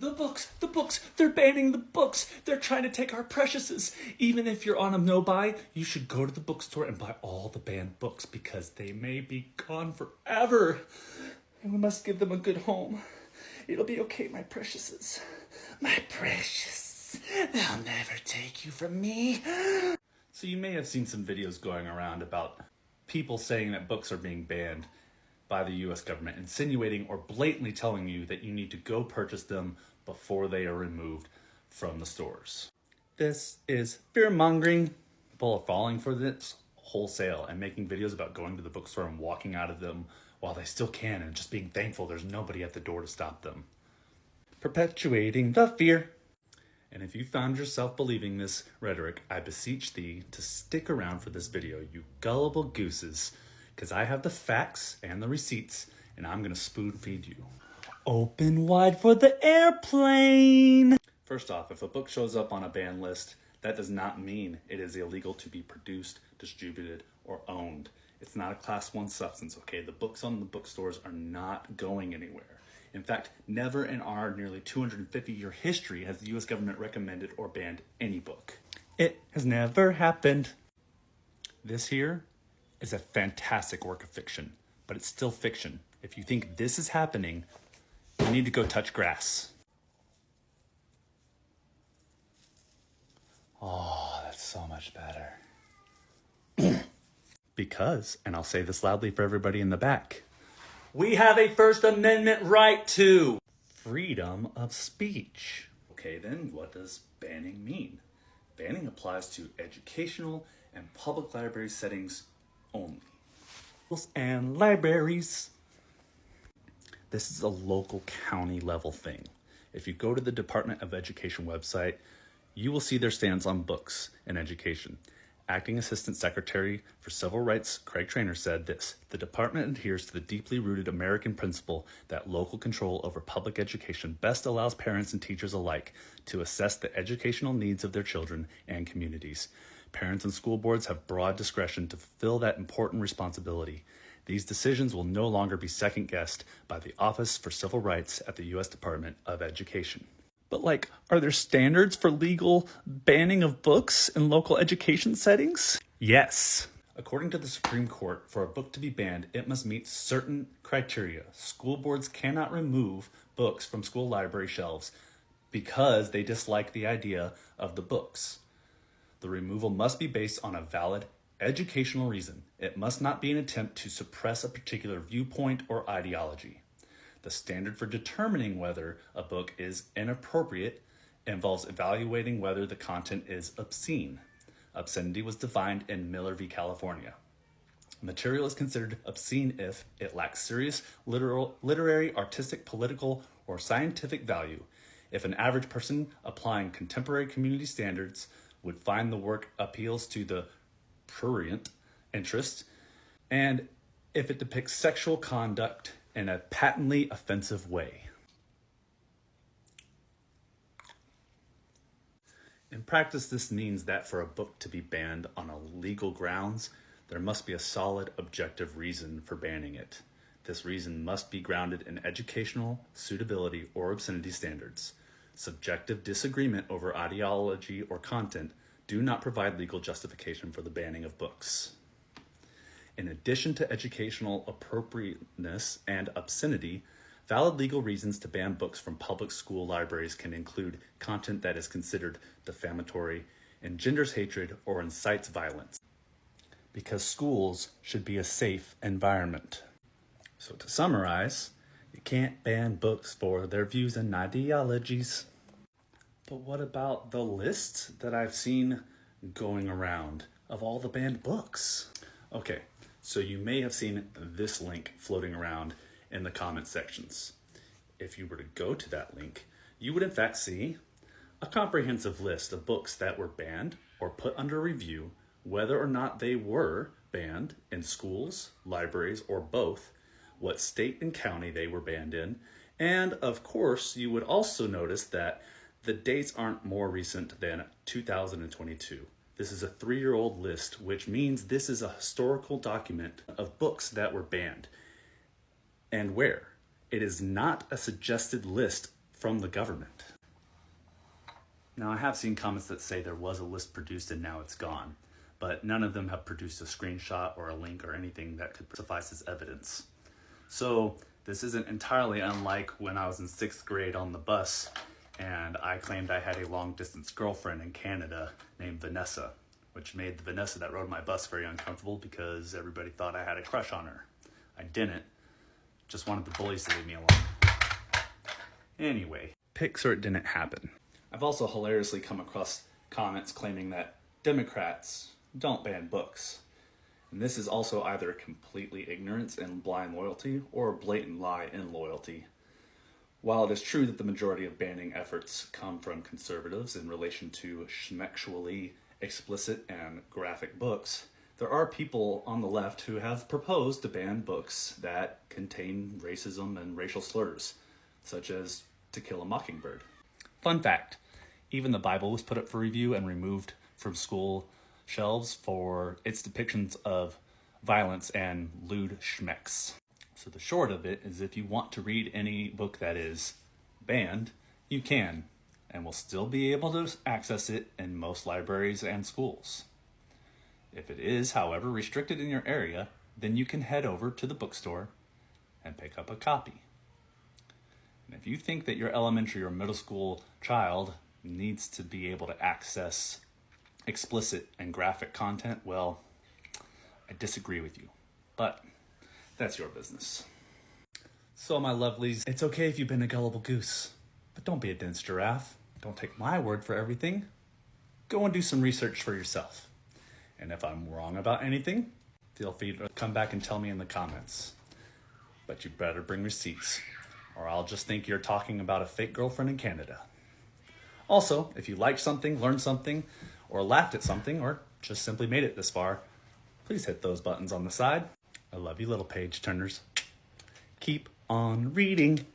the books, they're banning the books. They're trying to take our preciouses. Even if you're on a no-buy, you should go to the bookstore and buy all the banned books because they may be gone forever. And we must give them a good home. It'll be okay, my preciouses. My precious, they'll never take you from me. So you may have seen some videos going around about people saying that books are being banned by the US government, insinuating or blatantly telling you that you need to go purchase them before they are removed from the stores. This is fear-mongering. People are falling for this wholesale and making videos about going to the bookstore and walking out of them while they still can and just being thankful there's nobody at the door to stop them. Perpetuating the fear. And if you found yourself believing this rhetoric, I beseech thee to stick around for this video, you gullible gooses, because I have the facts and the receipts, and I'm going to spoon feed you. Open wide for the airplane! First off, if a book shows up on a ban list, that does not mean it is illegal to be produced, distributed, or owned. It's not a Class 1 substance, okay? The books on the bookstores are not going anywhere. In fact, never in our nearly 250-year history has the US government recommended or banned any book. It has never happened. This here is a fantastic work of fiction, but it's still fiction. If you think this is happening, you need to go touch grass. Oh, that's so much better. Because, and I'll say this loudly for everybody in the back, we have a First Amendment right to freedom of speech. Okay, then what does banning mean? Banning applies to educational and public library settings only. And libraries. This is a local county level thing. If you go to the Department of Education website, you will see their stance on books and education. Acting Assistant Secretary for Civil Rights Craig Traynor said this: the department adheres to the deeply rooted American principle that local control over public education best allows parents and teachers alike to assess the educational needs of their children and communities. Parents and school boards have broad discretion to fulfill that important responsibility. These decisions will no longer be second-guessed by the Office for Civil Rights at the U.S. Department of Education. But are there standards for legal banning of books in local education settings? Yes. According to the Supreme Court, for a book to be banned, it must meet certain criteria. School boards cannot remove books from school library shelves because they dislike the idea of the books. The removal must be based on a valid educational reason. It must not be an attempt to suppress a particular viewpoint or ideology. The standard for determining whether a book is inappropriate involves evaluating whether the content is obscene. Obscenity was defined in Miller v. California. Material is considered obscene if it lacks serious literary, artistic, political, or scientific value, if an average person applying contemporary community standards would find the work appeals to the prurient interest, and if it depicts sexual conduct in a patently offensive way. In practice, this means that for a book to be banned on illegal grounds, there must be a solid objective reason for banning it. This reason must be grounded in educational, suitability, or obscenity standards. Subjective disagreement over ideology or content do not provide legal justification for the banning of books. In addition to educational appropriateness and obscenity, valid legal reasons to ban books from public school libraries can include content that is considered defamatory, engenders hatred, or incites violence. Because schools should be a safe environment. So to summarize, you can't ban books for their views and ideologies. But what about the list that I've seen going around of all the banned books? Okay. So you may have seen this link floating around in the comment sections. If you were to go to that link, you would in fact see a comprehensive list of books that were banned or put under review, whether or not they were banned in schools, libraries, or both, what state and county they were banned in, and of course, you would also notice that the dates aren't more recent than 2022. This is a 3-year-old list, which means this is a historical document of books that were banned and where. It is not a suggested list from the government. Now, I have seen comments that say there was a list produced and now it's gone, but none of them have produced a screenshot or a link or anything that could suffice as evidence. So this isn't entirely unlike when I was in 6th grade on the bus and I claimed I had a long-distance girlfriend in Canada named Vanessa, which made the Vanessa that rode my bus very uncomfortable because everybody thought I had a crush on her. I didn't. Just wanted the bullies to leave me alone. Anyway, pics or it didn't happen. I've also hilariously come across comments claiming that Democrats don't ban books. And this is also either completely ignorance and blind loyalty or a blatant lie in loyalty. While it is true that the majority of banning efforts come from conservatives in relation to schmexually explicit and graphic books, there are people on the left who have proposed to ban books that contain racism and racial slurs, such as To Kill a Mockingbird. Fun fact, even the Bible was put up for review and removed from school shelves for its depictions of violence and lewd schmecks. So the short of it is if you want to read any book that is banned, you can, and will still be able to access it in most libraries and schools. If it is, however, restricted in your area, then you can head over to the bookstore and pick up a copy. And if you think that your elementary or middle school child needs to be able to access explicit and graphic content, well, I disagree with you, but that's your business. So my lovelies, it's okay if you've been a gullible goose, but don't be a dense giraffe. Don't take my word for everything. Go and do some research for yourself. And if I'm wrong about anything, feel free to come back and tell me in the comments. But you better bring receipts, or I'll just think you're talking about a fake girlfriend in Canada. Also, if you liked something, learned something, or laughed at something, or just simply made it this far, please hit those buttons on the side. I love you, little page turners. Keep on reading.